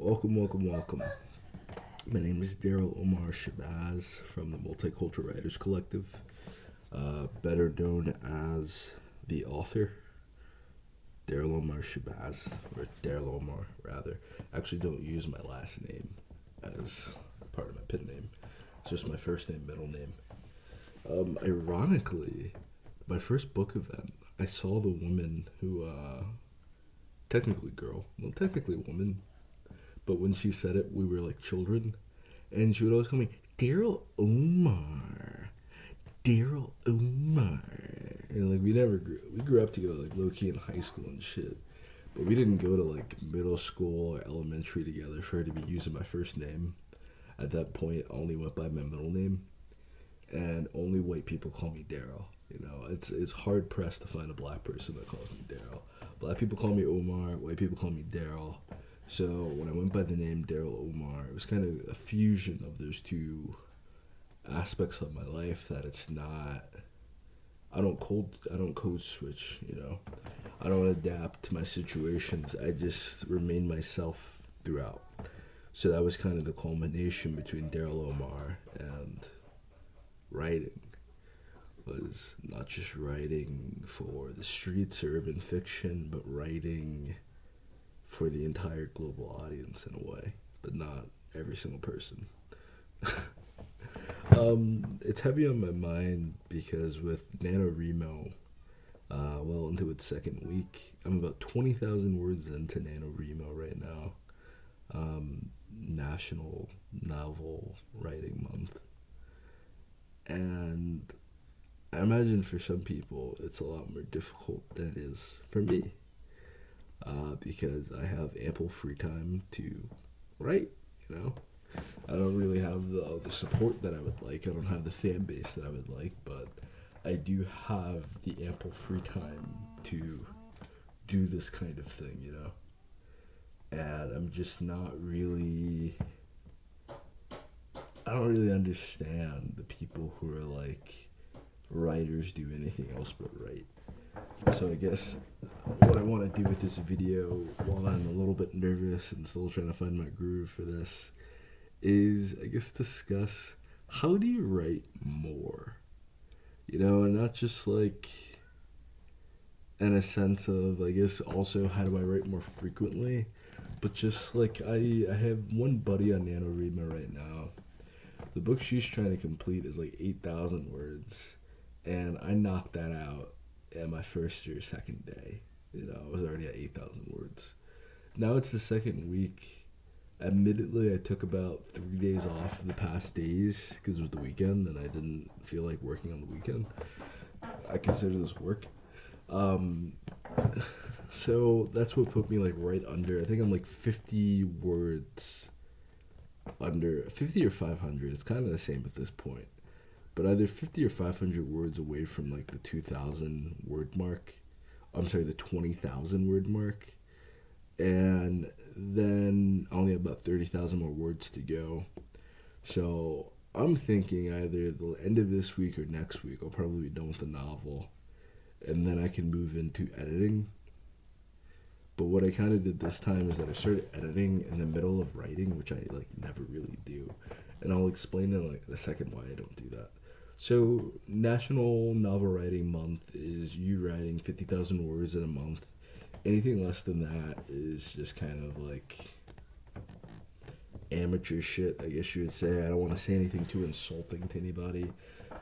Welcome. My name is Daryl Omar Shabazz from the Multicultural Writers Collective, better known as the author, Daryl Omar Shabazz, or Daryl Omar, rather. Actually, don't use my last name as part of my pen name. It's just my first name, middle name. Ironically, my first book event, I saw the woman who, technically girl, well, technically woman, but when she said it, we were like children, and she would always call me Daryl Omar, Daryl Omar, and like we grew up together like low key in high school and shit, but we didn't go to like middle school or elementary together for her to be using my first name. At that point, I only went by my middle name, and only white people call me Daryl. You know, it's hard pressed to find a black person that calls me Daryl. Black people call me Omar, white people call me Daryl. So when I went by the name Daryl Omar, it was kind of a fusion of those two aspects of my life that it's not. I don't code switch, you know. I don't adapt to my situations. I just remain myself throughout. So that was kind of the culmination between Daryl Omar and writing. Was not just writing for the streets or urban fiction, but writing for the entire global audience in a way, but not every single person. It's heavy on my mind because with Nanowrimo, well into its second week, I'm about 20,000 words into Nanowrimo right now. National Novel Writing Month. And I imagine for some people it's a lot more difficult than it is for me. Because I have ample free time to write, you know. I don't really have the support that I would like. I don't have the fan base that I would like, but I do have the ample free time to do this kind of thing, you know. And I'm just not really. I don't really understand the people who are like, writers do anything else but write. So I guess what I want to do with this video, while I'm a little bit nervous and still trying to find my groove for this, is I guess discuss how do you write more? You know, and not just like in a sense of, I guess, also how do I write more frequently, but just like I have one buddy on Nanowrimo right now. The book she's trying to complete is like 8,000 words, and I knocked that out at my first or second day. You know, I was already at 8,000 words. Now it's the second week. Admittedly, I took about 3 days off the past days because it was the weekend and I didn't feel like working on the weekend. I consider this work. So that's what put me like right under. I think I'm like 50 words under 50 or 500. It's kind of the same at this point. But either 50 or 500 words away from like the 2,000 word mark. I'm sorry, the 20,000 word mark. And then I only have about 30,000 more words to go. So I'm thinking either the end of this week or next week, I'll probably be done with the novel. And then I can move into editing. But what I kind of did this time is that I started editing in the middle of writing, which I like never really do. And I'll explain in like a second why I don't do that. So, National Novel Writing Month is you writing 50,000 words in a month. Anything less than that is just kind of like amateur shit, I guess you would say. I don't want to say anything too insulting to anybody,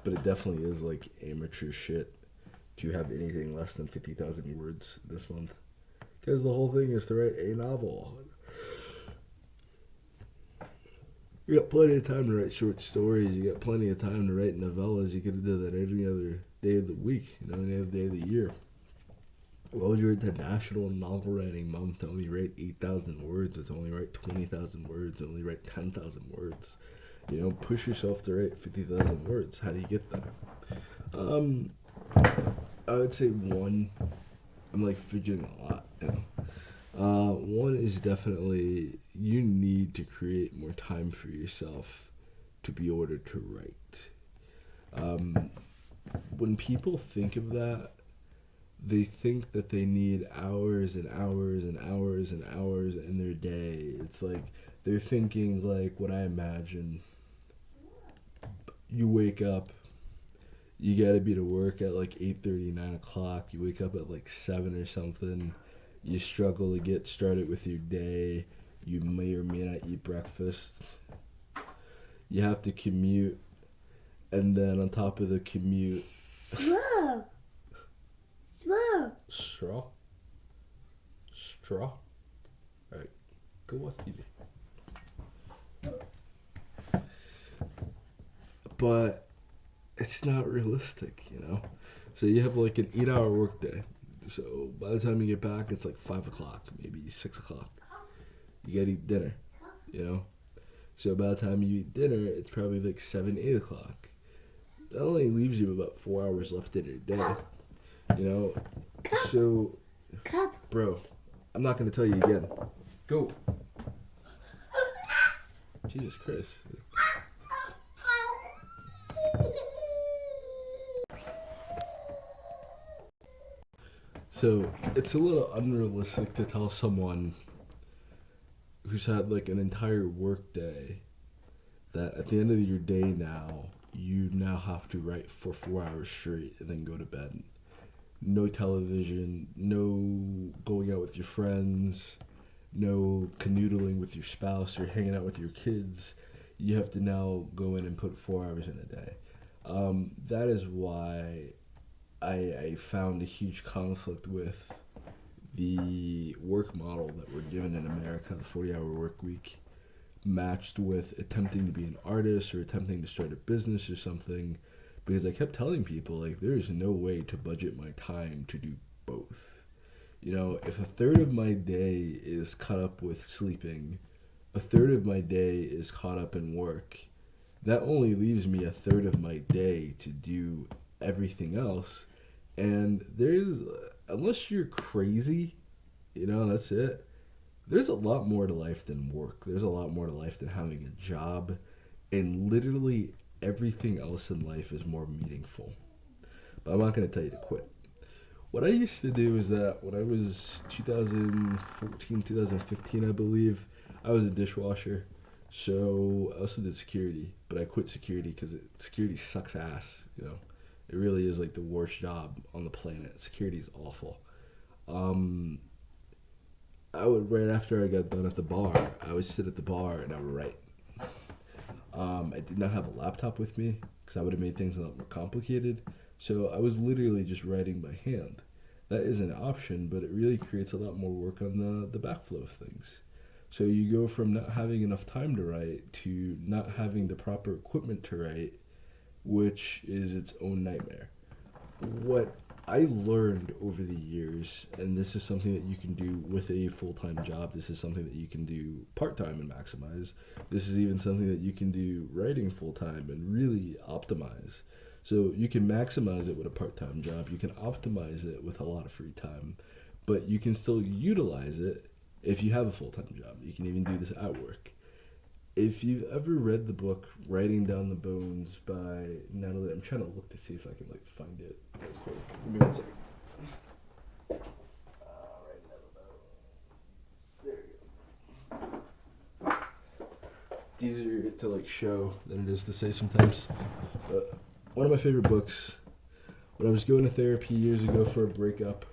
but it definitely is like amateur shit to have anything less than 50,000 words this month. Because the whole thing is to write a novel. You got plenty of time to write short stories. You got plenty of time to write novellas. You could have done that every other day of the week, you know, any other day of the year. Why would you write the National Novel Writing Month to only write 8,000 words? It's only write 20,000 words. Only write 10,000 words. You know, push yourself to write 50,000 words. How do you get there? I would say one. I'm like fidgeting a lot, you know. One is definitely you need to create more time for yourself to be ordered to write. When people think of that, they think that they need hours and hours and hours and hours in their day. It's like they're thinking like what I imagine. You wake up, you gotta be to work at like 8:30, 9 o'clock. You wake up at like 7 or something. You struggle to get started with your day. You may or may not eat breakfast. You have to commute, and then on top of the commute, straw. All right, go watch TV. But it's not realistic, you know. So you have like an 8-hour workday. So by the time you get back, it's like 5 o'clock, maybe 6 o'clock. You gotta eat dinner, you know. So by the time you eat dinner, it's probably like 7, 8 o'clock. That only leaves you about 4 hours left in your day, you know. So, bro, I'm not gonna tell you again. Go. Jesus Christ. So it's a little unrealistic to tell someone who's had like an entire work day that at the end of your day now, you now have to write for 4 hours straight and then go to bed. No television, no going out with your friends, no canoodling with your spouse or hanging out with your kids. You have to now go in and put 4 hours in a day. That is why I found a huge conflict with the work model that we're given in America, the 40-hour work week, matched with attempting to be an artist or attempting to start a business or something, because I kept telling people, like, there is no way to budget my time to do both. You know, if a third of my day is caught up with sleeping, a third of my day is caught up in work, that only leaves me a third of my day to do everything else. And there's, unless you're crazy, you know, that's it. There's a lot more to life than work. There's a lot more to life than having a job. And literally everything else in life is more meaningful. But I'm not going to tell you to quit. What I used to do is that when I was 2014, 2015, I believe, I was a dishwasher. So I also did security, but I quit security because security sucks ass, you know. It really is like the worst job on the planet. Security is awful. I would, right after I got done at the bar, I would sit at the bar and I would write. I did not have a laptop with me because that would have made things a lot more complicated. So I was literally just writing by hand. That is an option, but it really creates a lot more work on the backflow of things. So you go from not having enough time to write to not having the proper equipment to write, which is its own nightmare. What I learned over the years, and this is something that you can do with a full-time job, this is something that you can do part-time and maximize, this is even something that you can do writing full-time and really optimize. So you can maximize it with a part-time job, you can optimize it with a lot of free time, but you can still utilize it if you have a full-time job. You can even do this at work. If you've ever read the book Writing Down the Bones by Natalie, I'm trying to look to see if I can like find it real quick. Give me 1 second. Writing Down the Bones. There you go. It's easier to like show than it is to say sometimes. But one of my favorite books. When I was going to therapy years ago for a breakup,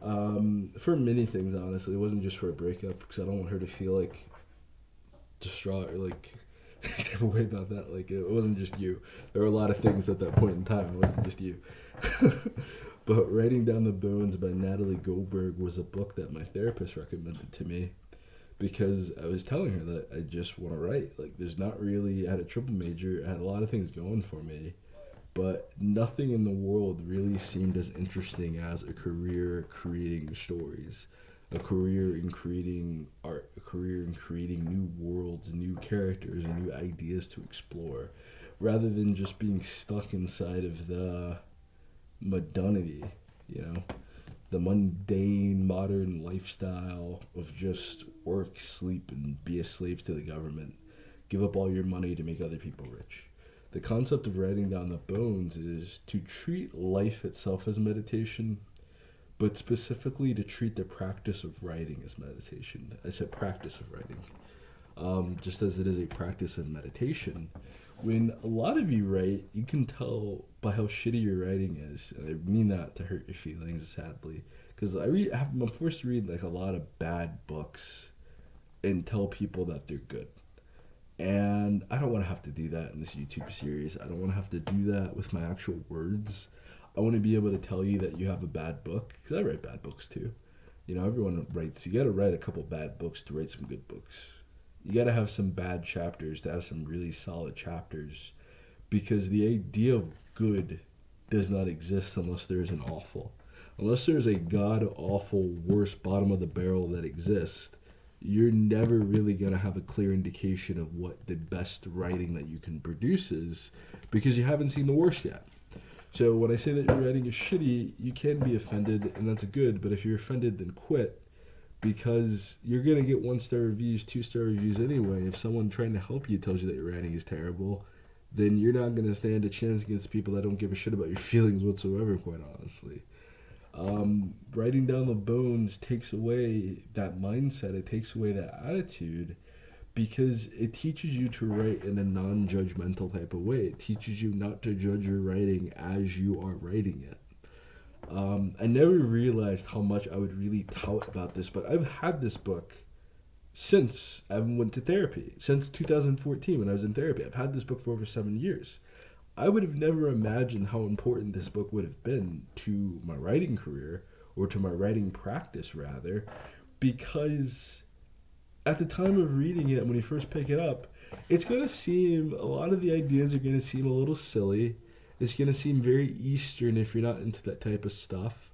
for many things honestly, it wasn't just for a breakup because I don't want her to feel like distraught or like type of way about that. Like it wasn't just you. There were a lot of things at that point in time. It wasn't just you. But Writing Down the Bones by Natalie Goldberg was a book that my therapist recommended to me because I was telling her that I just want to write. Like there's not really, I had a triple major, I had a lot of things going for me, but nothing in the world really seemed as interesting as a career creating stories. A career in creating art, a career in creating new worlds, new characters, and new ideas to explore, rather than just being stuck inside of the modernity, you know, the mundane modern lifestyle of just work, sleep, and be a slave to the government. Give up all your money to make other people rich. The concept of Writing Down the Bones is to treat life itself as meditation, but specifically to treat the practice of writing as meditation. I said practice of writing. Just as it is a practice of meditation. When a lot of you write, you can tell by how shitty your writing is. And I mean that to hurt your feelings, sadly. Because I'm forced to read like a lot of bad books and tell people that they're good. And I don't want to have to do that in this YouTube series. I don't want to have to do that with my actual words. I want to be able to tell you that you have a bad book, because I write bad books too. You know, everyone writes. You got to write a couple bad books to write some good books. You got to have some bad chapters to have some really solid chapters, because the idea of good does not exist unless there's an awful. Unless there's a god-awful, worst bottom of the barrel that exists, you're never really going to have a clear indication of what the best writing that you can produce is, because you haven't seen the worst yet. So when I say that your writing is shitty, you can be offended, and that's good, but if you're offended, then quit, because you're going to get 1-star reviews, 2-star reviews anyway. If someone trying to help you tells you that your writing is terrible, then you're not going to stand a chance against people that don't give a shit about your feelings whatsoever, quite honestly. Writing down the bones takes away that mindset. It takes away that attitude, because it teaches you to write in a non-judgmental type of way. It teaches you not to judge your writing as you are writing it. I never realized how much I would really tout about this, but I've had this book since I went to therapy, since 2014 when I was in therapy. I've had this book for over 7 years. I would have never imagined how important this book would have been to my writing career, or to my writing practice rather, because at the time of reading it, when you first pick it up, it's going to seem, a lot of the ideas are going to seem a little silly. It's going to seem very Eastern if you're not into that type of stuff.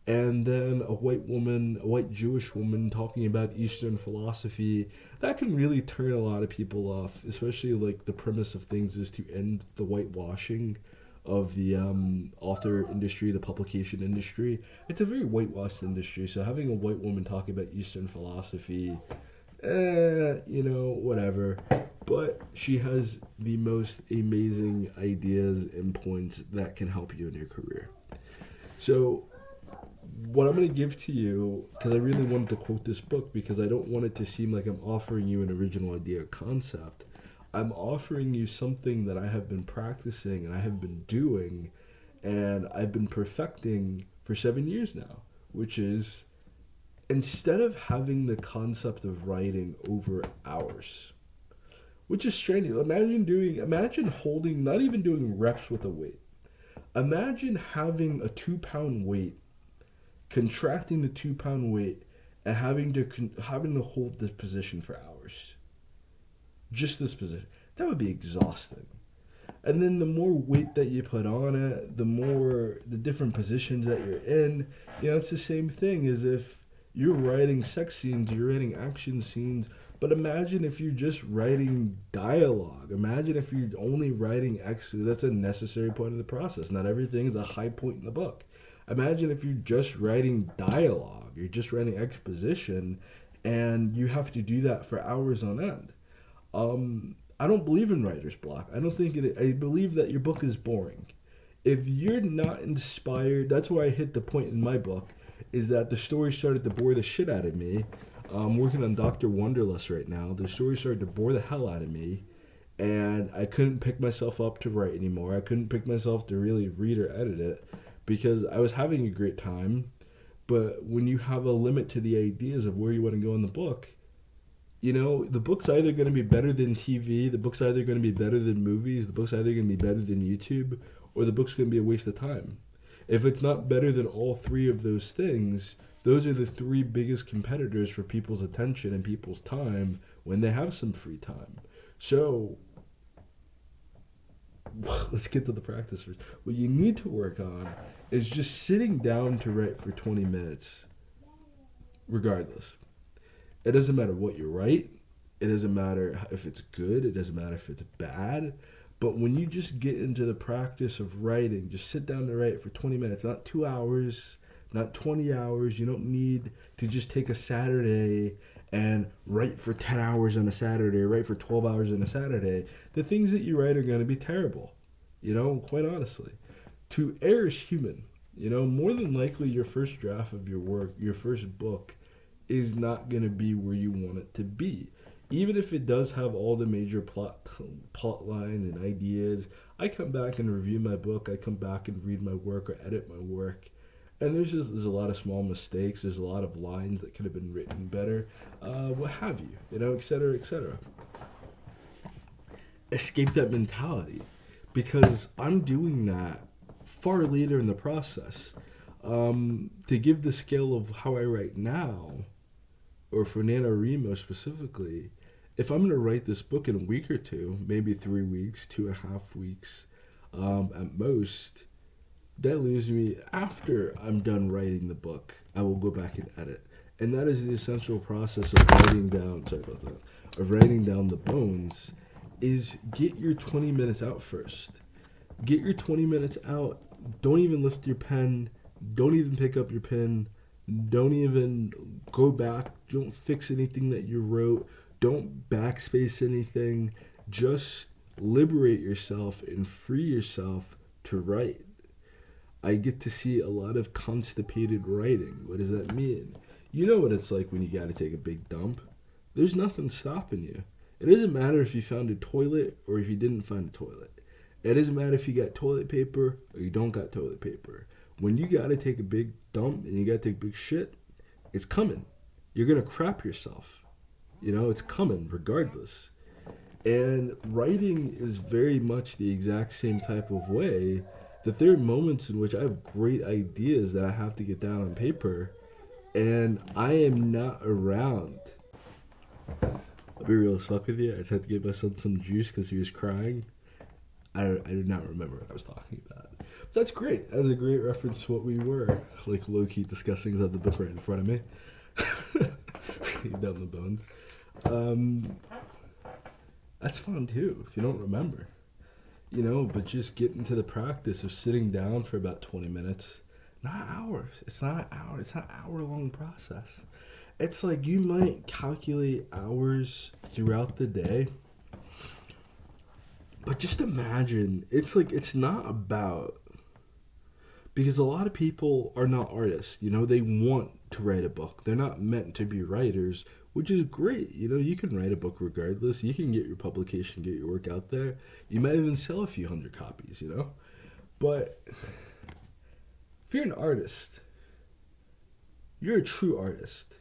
And then a white Jewish woman talking about Eastern philosophy, that can really turn a lot of people off, especially like the premise of things is to end the whitewashing of the author industry, the publication industry. It's a very whitewashed industry, so having a white woman talk about Eastern philosophy, whatever. But she has the most amazing ideas and points that can help you in your career. So what I'm going to give to you, because I really wanted to quote this book, because I don't want it to seem like I'm offering you an original idea or concept. I'm offering you something that I have been practicing and I have been doing and I've been perfecting for 7 years now, which is, instead of having the concept of writing over hours, which is strange. Imagine holding, not even doing reps with a weight. Imagine having a 2-pound weight, contracting the 2-pound weight, and having to hold this position for hours. Just this position. That would be exhausting. And then the more weight that you put on it, the different positions that you're in, it's the same thing as if you're writing sex scenes, you're writing action scenes, but imagine if you're just writing dialogue. Imagine if you're only writing that's a necessary point of the process. Not everything is a high point in the book. Imagine if you're just writing dialogue, you're just writing exposition, and you have to do that for hours on end. I don't believe in writer's block. I believe that your book is boring. If you're not inspired, that's why I hit the point in my book, is that the story started to bore the shit out of me. I'm working on Dr. Wonderlust right now. The story started to bore the hell out of me, and I couldn't pick myself up to write anymore. I couldn't pick myself to really read or edit it, because I was having a great time. But when you have a limit to the ideas of where you want to go in the book, the book's either going to be better than TV, the book's either going to be better than movies, the book's either going to be better than YouTube, or the book's going to be a waste of time. If it's not better than all three of those things, those are the three biggest competitors for people's attention and people's time when they have some free time. So let's get to the practice first. What you need to work on is just sitting down to write for 20 minutes, regardless. It doesn't matter what you write. It doesn't matter if it's good. It doesn't matter if it's bad. But when you just get into the practice of writing, just sit down to write for 20 minutes, not 2 hours, not 20 hours. You don't need to just take a Saturday and write for 10 hours on a Saturday, or write for 12 hours on a Saturday. The things that you write are going to be terrible, quite honestly. To err is human. You know, more than likely your first draft of your work, your first book, is not going to be where you want it to be. Even if it does have all the major plot lines and ideas, I come back and review my book, I come back and read my work or edit my work, and there's a lot of small mistakes, there's a lot of lines that could have been written better, what have you, you know, etc., etc. Escape that mentality, because I'm doing that far later in the process. To give the scale of how I write now, or for Nanowrimo specifically, if I'm going to write this book in a week or two, maybe 3 weeks, 2.5 weeks at most, that leaves me, after I'm done writing the book, I will go back and edit. And that is the essential process of writing down, of writing down the bones, is get your 20 minutes out first. Get your 20 minutes out. Don't even lift your pen. Don't even pick up your pen. Don't even go back. Don't fix anything that you wrote. Don't backspace anything. Just liberate yourself and free yourself to write. I get to see a lot of constipated writing. What does that mean? You know what it's like when you got to take a big dump. There's nothing stopping you. It doesn't matter if you found a toilet or if you didn't find a toilet. It doesn't matter if you got toilet paper or you don't got toilet paper. When you got to take a big dump and you got to take big shit, it's coming. You're going to crap yourself. You know, it's coming regardless. And writing is very much the exact same type of way, that there are moments in which I have great ideas that I have to get down on paper, and I am not around. I'll be real as fuck with you. I just had to give my son some juice because he was crying. I do not remember what I was talking about. But that's great. That was a great reference to what we were, like, low-key discussing of the book right in front of me. Down the bones. That's fun, too, if you don't remember. You know, but just get into the practice of sitting down for about 20 minutes. Not hours. It's not an hour. It's not an hour-long process. It's like you might calculate hours throughout the day. But just imagine, it's like, it's not about, because a lot of people are not artists. You know, they want to write a book. They're not meant to be writers, which is great. You know, you can write a book regardless. You can get your publication, get your work out there. You might even sell a few hundred copies, you know? But if you're an artist, you're a true artist.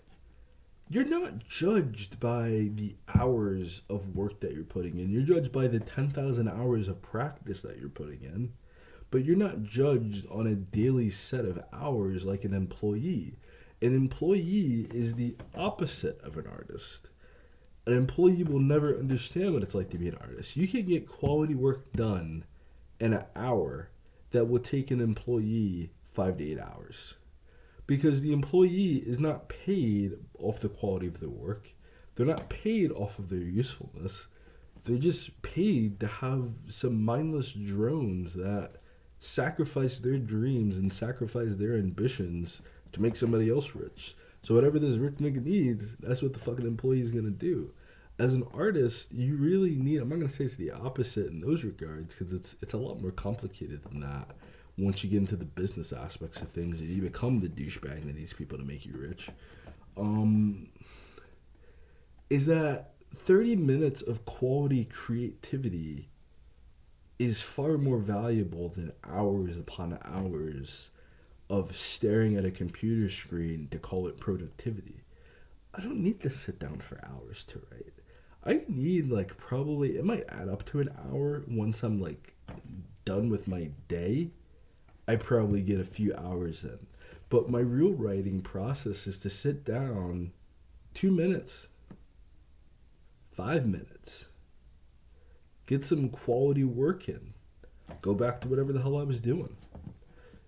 You're not judged by the hours of work that you're putting in. You're judged by the 10,000 hours of practice that you're putting in. But you're not judged on a daily set of hours like an employee. An employee is the opposite of an artist. An employee will never understand what it's like to be an artist. You can get quality work done in an hour that will take an employee 5 to 8 hours. Because the employee is not paid off the quality of their work. They're not paid off of their usefulness. They're just paid to have some mindless drones that sacrifice their dreams and sacrifice their ambitions to make somebody else rich. So whatever this rich nigga needs, that's what the fucking employee is going to do. As an artist, you really need, I'm not going to say it's the opposite in those regards, because it's a lot more complicated than that. Once you get into the business aspects of things and you become the douchebag that needs people to make you rich, is that 30 minutes of quality creativity is far more valuable than hours upon hours of staring at a computer screen to call it productivity. I don't need to sit down for hours to write. I need, like, probably, it might add up to an hour once I'm, like, done with my day. I probably get a few hours in. But my real writing process is to sit down 2 minutes, 5 minutes, get some quality work in, go back to whatever the hell I was doing.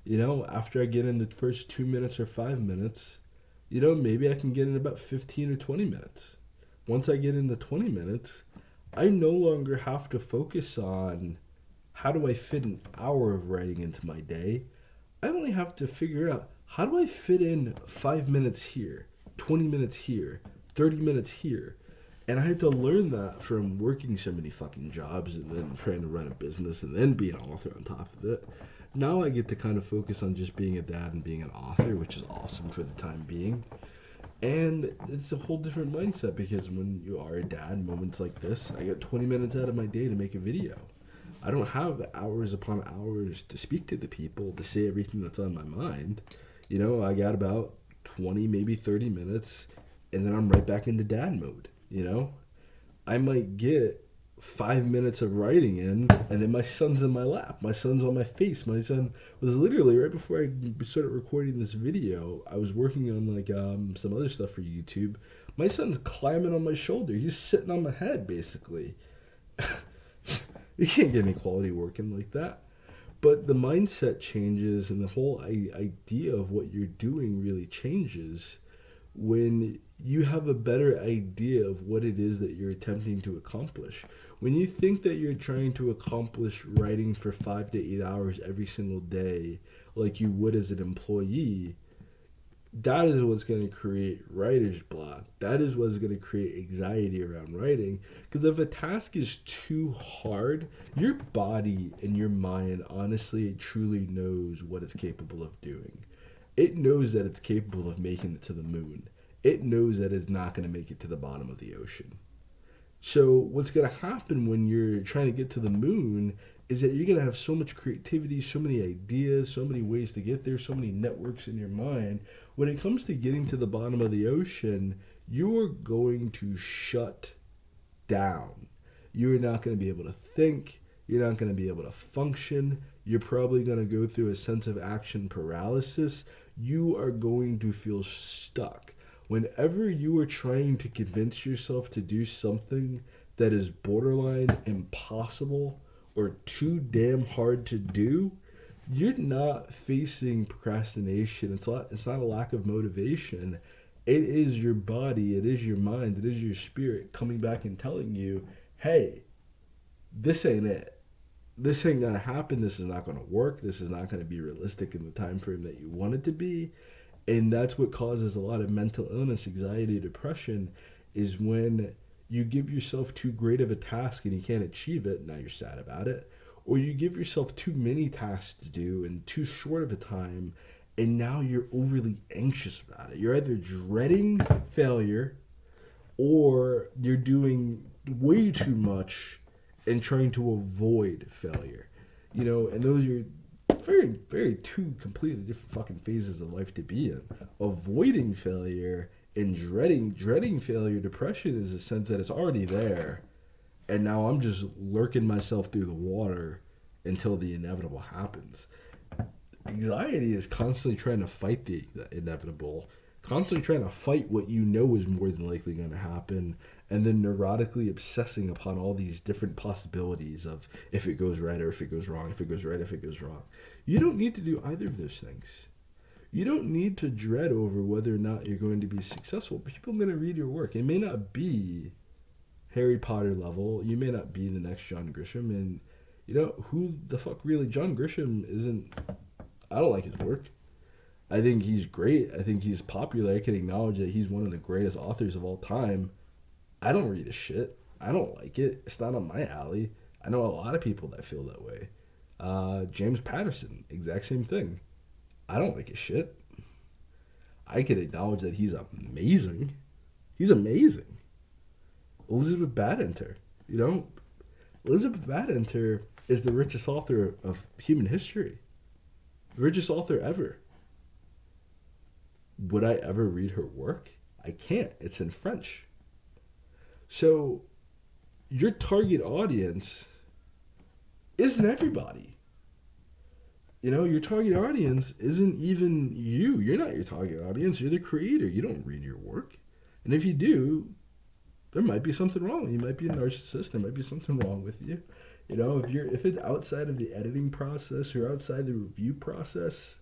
You know, after I get in the first 2 minutes or 5 minutes, you know, maybe I can get in about 15 or 20 minutes. Once I get into 20 minutes, I no longer have to focus on how do I fit an hour of writing into my day. I only have to figure out, how do I fit in 5 minutes here, 20 minutes here, 30 minutes here. And I had to learn that from working so many fucking jobs and then trying to run a business and then be an author on top of it. now I get to kind of focus on just being a dad and being an author, which is awesome for the time being. And it's a whole different mindset because when you are a dad, moments like this, I get 20 minutes out of my day to make a video. I don't have hours upon hours to speak to the people, to say everything that's on my mind. You know, I got about 20, maybe 30 minutes, and then I'm right back into dad mode, you know? I might get 5 minutes of writing in, and then my son's in my lap. My son's on my face. My son was literally, right before I started recording this video, I was working on like some other stuff for YouTube. My son's climbing on my shoulder. He's sitting on my head, basically. You can't get any quality working like that. But the mindset changes, and the whole idea of what you're doing really changes when you have a better idea of what it is that you're attempting to accomplish. When you think that you're trying to accomplish writing for 5 to 8 hours every single day, like you would as an employee, that is what's going to create writer's block. That is what's going to create anxiety around writing. Because if a task is too hard, your body and your mind honestly, truly knows what it's capable of doing. It knows that it's capable of making it to the moon. It knows that it's not going to make it to the bottom of the ocean. So what's going to happen when you're trying to get to the moon is that you're going to have so much creativity, so many ideas, so many ways to get there, so many networks in your mind. When it comes to getting to the bottom of the ocean, you're going to shut down. You're not going to be able to think. You're not going to be able to function. You're probably going to go through a sense of action paralysis. You are going to feel stuck. Whenever you are trying to convince yourself to do something that is borderline impossible or too damn hard to do, you're not facing procrastination. It's not a lack of motivation. It is your body, it is your mind, it is your spirit coming back and telling you, hey, this ain't it. This ain't gonna happen. This is not gonna work. This is not gonna be realistic in the time frame that you want it to be. And that's what causes a lot of mental illness, anxiety, depression, is when you give yourself too great of a task and you can't achieve it. Now you're sad about it. Or you give yourself too many tasks to do in too short of a time, and now you're overly anxious about it. You're either dreading failure or you're doing way too much and trying to avoid failure. You know, and those are very, very two completely different fucking phases of life to be in. Avoiding failure and dreading failure, depression, is a sense that it's already there, and now I'm just lurking myself through the water until the inevitable happens. Anxiety is constantly trying to fight the inevitable, constantly trying to fight what you know is more than likely going to happen, and then neurotically obsessing upon all these different possibilities of if it goes right or if it goes wrong, if it goes right, if it goes wrong. You don't need to do either of those things. You don't need to dread over whether or not you're going to be successful. People are going to read your work. It may not be Harry Potter level. You may not be the next John Grisham. And, you know, who the fuck really? John Grisham isn't... I don't like his work. I think he's great. I think he's popular. I can acknowledge that he's one of the greatest authors of all time. I don't read his shit. I don't like it. It's not on my alley. I know a lot of people that feel that way. James Patterson, exact same thing. I don't like his shit. I can acknowledge that he's amazing. He's amazing. Elizabeth Badinter, you know? Elizabeth Badinter is the richest author of human history. The richest author ever. Would I ever read her work? I can't. It's in French. So, your target audience isn't everybody. You know, your target audience isn't even you. You're not your target audience. You're the creator. You don't read your work. And if you do, there might be something wrong. You might be a narcissist. There might be something wrong with you. You know, if it's outside of the editing process or outside the review process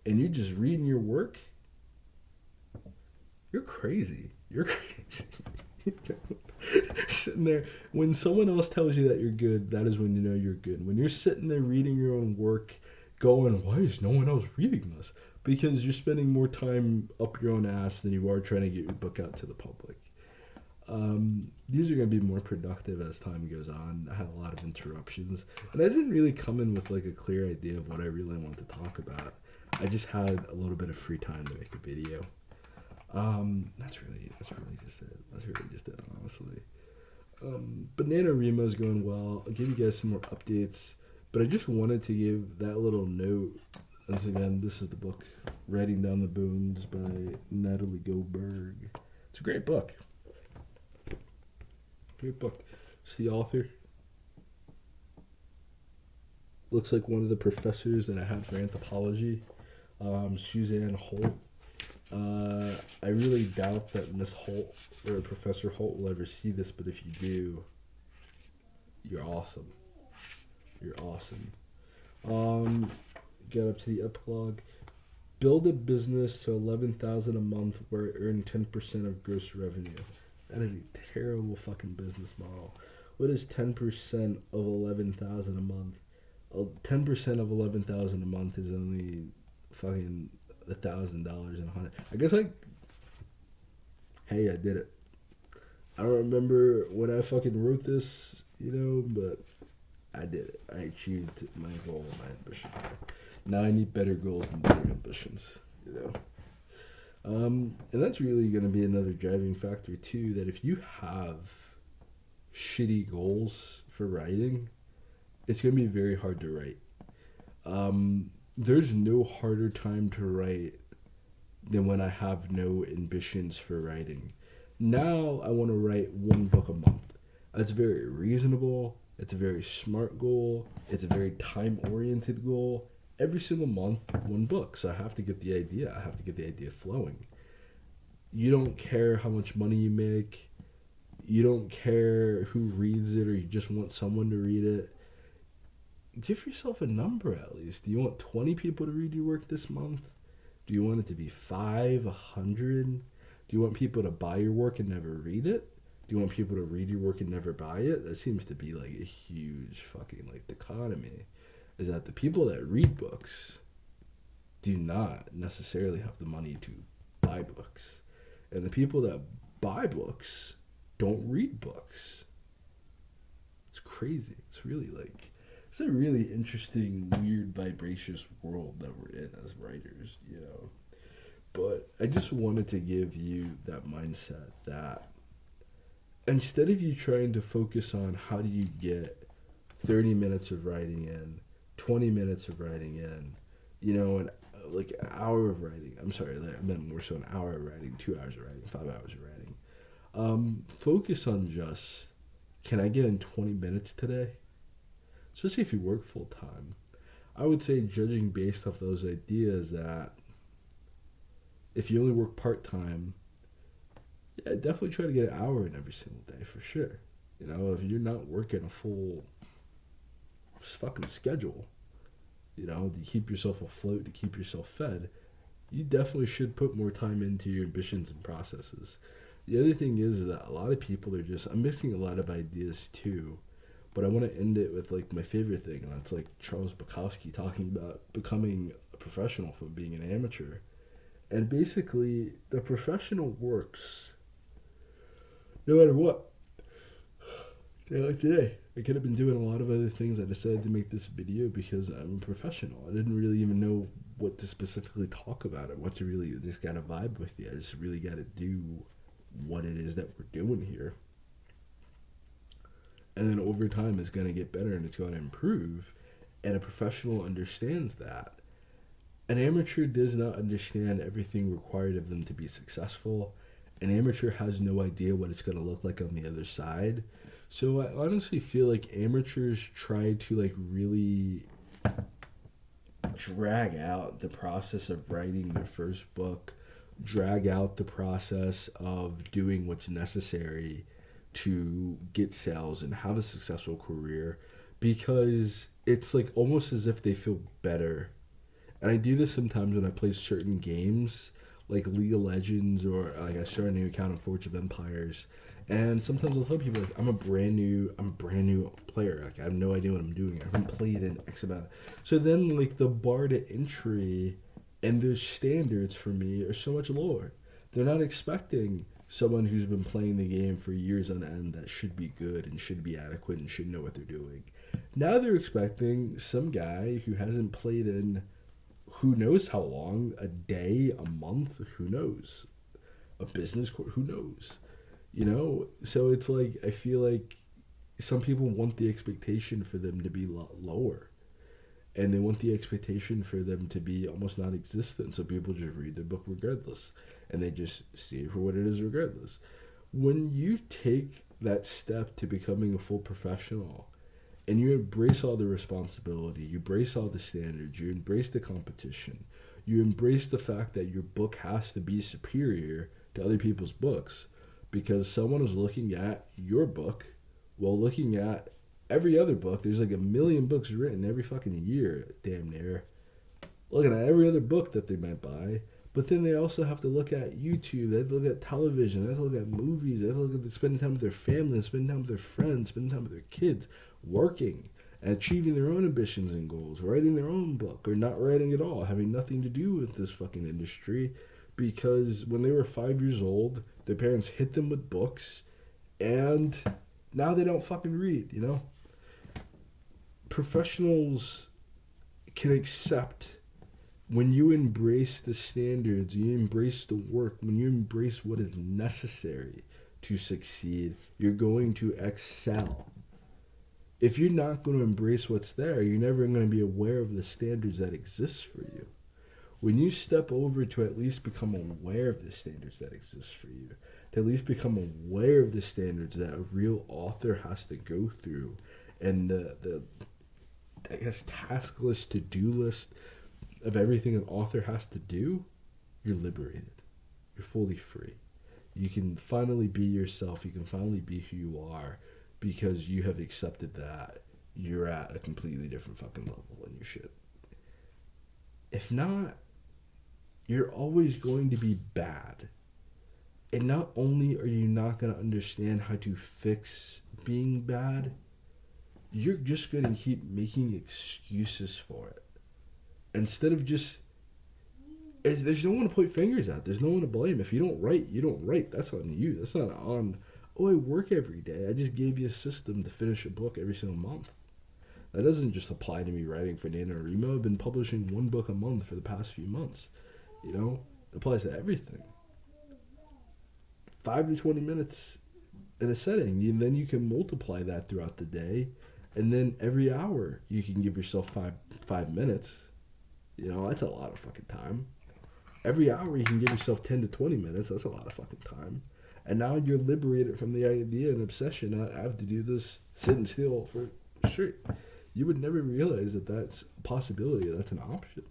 and you're just reading your work, you're crazy. You're crazy. Sitting there, when someone else tells you that you're good, that is when you know you're good. When you're sitting there reading your own work, going, why is no one else reading this? Because you're spending more time up your own ass than you are trying to get your book out to the public. These are going to be more productive as time goes on. I had a lot of interruptions, and I didn't really come in with like a clear idea of what I really wanted to talk about. I just had a little bit of free time to make a video. That's really just it. That's really just it, honestly. But Nanowrimo is going well. I'll give you guys some more updates, but I just wanted to give that little note. Once again, this is the book Writing Down the Bones by Natalie Goldberg. It's a great book. Great book. It's the author. Looks like one of the professors that I had for anthropology, Suzanne Holt. I really doubt that Miss Holt or Professor Holt will ever see this, but if you do, you're awesome. You're awesome. Get up to the epilogue. Build a business to $11,000 a month where I earn 10% of gross revenue. That is a terrible fucking business model. What is 10% of $11,000 a month? 10% of $11,000 a month is only fucking $1,000 and $100. I guess hey, I did it. I don't remember when I fucking wrote this, but I did it. I achieved my goal, my ambition. Now I need better goals and better ambitions, And that's really going to be another driving factor too, that if you have shitty goals for writing, it's going to be very hard to write. There's no harder time to write than when I have no ambitions for writing. Now I want to write one book a month. That's very reasonable. It's a very smart goal. It's a very time-oriented goal. Every single month, one book. So I have to get the idea. I have to get the idea flowing. You don't care how much money you make. You don't care who reads it, or you just want someone to read it. Give yourself a number at least. Do you want 20 people to read your work this month? Do you want it to be 5, 100? Do you want people to buy your work and never read it? Do you want people to read your work and never buy it? That seems to be like a huge fucking dichotomy. Is that the people that read books do not necessarily have the money to buy books. And the people that buy books don't read books. It's crazy. It's really it's a really interesting, weird, vibracious world that we're in as writers, But I just wanted to give you that mindset that instead of you trying to focus on how do you get 30 minutes of writing in, 20 minutes of writing in, an hour of writing. I'm sorry, I meant more so an hour of writing, 2 hours of writing, 5 hours of writing. Focus on just, can I get in 20 minutes today? Especially if you work full time. I would say, judging based off those ideas, that if you only work part time, yeah, definitely try to get an hour in every single day for sure. If you're not working a full fucking schedule, to keep yourself afloat, to keep yourself fed, you definitely should put more time into your ambitions and processes. The other thing is that a lot of people are I'm missing a lot of ideas too. But I want to end it with my favorite thing, and that's Charles Bukowski talking about becoming a professional from being an amateur. And basically, the professional works no matter what. Like today, I could have been doing a lot of other things. I decided to make this video because I'm a professional. I didn't really even know what to specifically talk about or what to really just got to vibe with you. I just really got to do what it is that we're doing here. And then over time, it's going to get better and it's going to improve. And a professional understands that. An amateur does not understand everything required of them to be successful. An amateur has no idea what it's going to look like on the other side. So I honestly feel like amateurs try to really drag out the process of writing their first book, drag out the process of doing what's necessary to get sales and have a successful career, because it's almost as if they feel better. And I do this sometimes when I play certain games like League of Legends, or I start a new account on Forge of Empires, and sometimes I'll tell people I'm a brand new player. I have no idea what I'm doing. I haven't played in X amount. So then the bar to entry and their standards for me are so much lower. They're not expecting someone who's been playing the game for years on end that should be good and should be adequate and should know what they're doing. Now they're expecting some guy who hasn't played in who knows how long, a day, a month, who knows, a business course, who knows, So it's like, I feel like some people want the expectation for them to be lower, and they want the expectation for them to be almost non-existent, so people just read their book regardless, and they just see it for what it is regardless. When you take that step to becoming a full professional, and you embrace all the responsibility, you embrace all the standards, you embrace the competition, you embrace the fact that your book has to be superior to other people's books, because someone is looking at your book while looking at every other book. There's like 1 million books written every fucking year, damn near. Looking at every other book that they might buy. But then they also have to look at YouTube, they have to look at television, they have to look at movies, they have to look at spending time with their family, spending time with their friends, spending time with their kids, working, and achieving their own ambitions and goals, writing their own book, or not writing at all, having nothing to do with this fucking industry, because when they were 5 years old, their parents hit them with books, and now they don't fucking read, Professionals can accept when you embrace the standards, you embrace the work, when you embrace what is necessary to succeed, you're going to excel. If you're not going to embrace what's there, you're never going to be aware of the standards that exist for you. When you step over to at least become aware of the standards that exist for you, to at least become aware of the standards that a real author has to go through, and the I guess task list, to-do list of everything an author has to do, you're liberated. You're fully free. You can finally be yourself. You can finally be who you are, because you have accepted that you're at a completely different fucking level in your shit. If not, you're always going to be bad. And not only are you not going to understand how to fix being bad, you're just going to keep making excuses for it. Instead of just, there's no one to point fingers at. There's no one to blame. If you don't write, you don't write. That's on you. That's not on, I work every day. I just gave you a system to finish a book every single month. That doesn't just apply to me writing for Nanowrimo. I've been publishing 1 book a month for the past few months. It applies to everything. 5 to 20 minutes in a setting, and then you can multiply that throughout the day, and then every hour you can give yourself five minutes. That's a lot of fucking time. Every hour you can give yourself 10 to 20 minutes. That's a lot of fucking time. And now you're liberated from the idea and obsession. I have to do this sitting still for straight. You would never realize that that's a possibility. That's an option.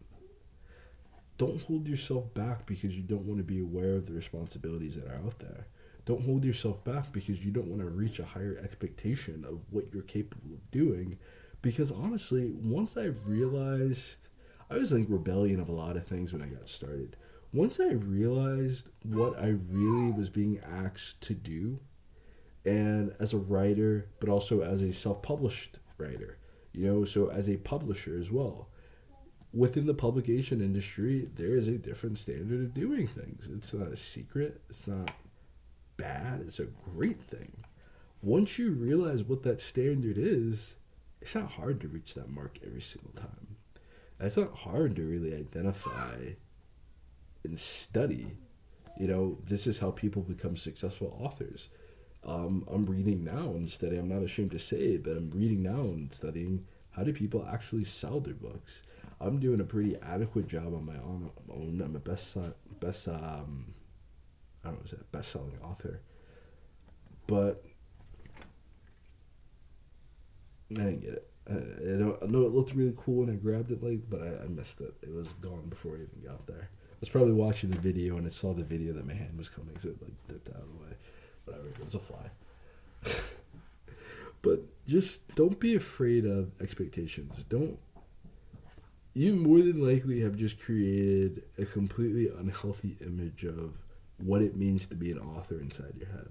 Don't hold yourself back because you don't want to be aware of the responsibilities that are out there. Don't hold yourself back because you don't want to reach a higher expectation of what you're capable of doing. Because honestly, once I've realized, I was like rebellion of a lot of things when I got started. Once I realized what I really was being asked to do, and as a writer, but also as a self-published writer, so as a publisher as well, within the publication industry, there is a different standard of doing things. It's not a secret. It's not bad. It's a great thing. Once you realize what that standard is, it's not hard to reach that mark every single time. It's not hard to really identify and study. This is how people become successful authors. I'm reading now and studying. I'm not ashamed to say it, but I'm reading now and studying how do people actually sell their books. I'm doing a pretty adequate job on my own. I'm a best-selling author, but I didn't get it. I know it looked really cool when I grabbed it, but I missed it. It was gone before I even got there. I was probably watching the video and I saw the video that my hand was coming, so it dipped out of the way. Whatever, it was a fly. But just don't be afraid of expectations. You more than likely have just created a completely unhealthy image of what it means to be an author inside your head.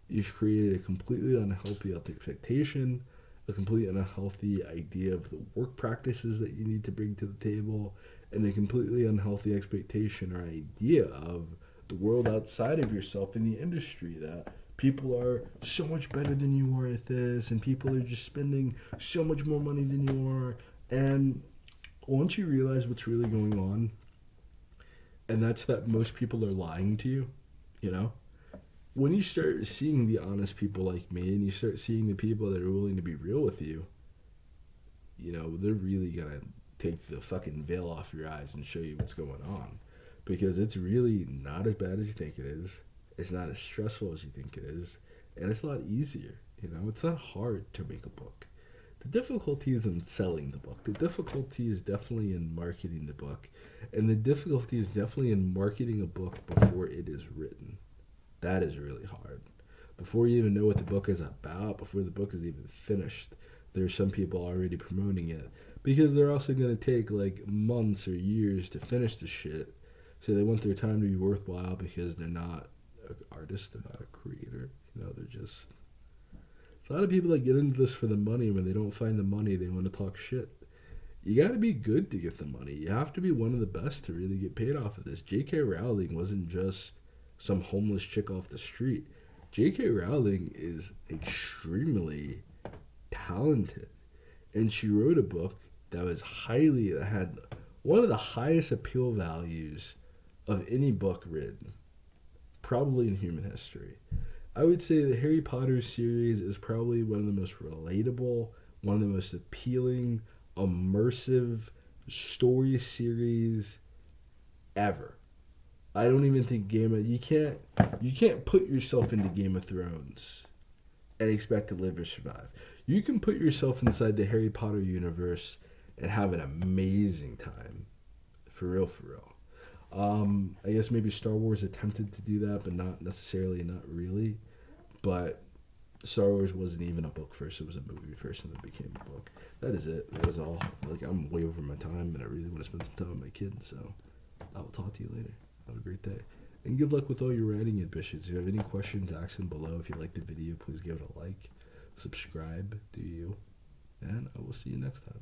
You've created a completely unhealthy expectation, a completely unhealthy idea of the work practices that you need to bring to the table, and a completely unhealthy expectation or idea of the world outside of yourself in the industry, that people are so much better than you are at this, and people are just spending so much more money than you are. And once you realize what's really going on, and that's that most people are lying to you, you know? When you start seeing the honest people like me, and you start seeing the people that are willing to be real with you, you know, they're really gonna take the fucking veil off your eyes and show you what's going on. Because it's really not as bad as you think it is. It's not as stressful as you think it is. And it's a lot easier, you know? It's not hard to make a book. The difficulty is in selling the book. The difficulty is definitely in marketing the book. And the difficulty is definitely in marketing a book before it is written. That is really hard. Before you even know what the book is about, before the book is even finished, there's some people already promoting it. Because they're also going to take like months or years to finish the shit. So they want their time to be worthwhile because they're not an artist, they're not a creator. You know, they're just... A lot of people that get into this for the money. When they don't find the money, they want to talk shit. You got to be good to get the money. You have to be one of the best to really get paid off of this. J.K. Rowling wasn't just some homeless chick off the street. J.K. Rowling is extremely talented. And she wrote a book that had one of the highest appeal values of any book written, probably in human history. I would say the Harry Potter series is probably one of the most relatable, one of the most appealing, immersive story series ever. I don't even think you can't put yourself into Game of Thrones and expect to live or survive. You can put yourself inside the Harry Potter universe and have an amazing time. For real, for real. I guess maybe Star Wars attempted to do that, but not really. But Star Wars wasn't even a book first. It was a movie first, and then it became a book. That is it. That was all. Like, I'm way over my time, and I really want to spend some time with my kids, so I will talk to you later. Have a great day. And good luck with all your writing ambitions. If you have any questions, ask them below. If you like the video, please give it a like. Subscribe, do you? And I will see you next time.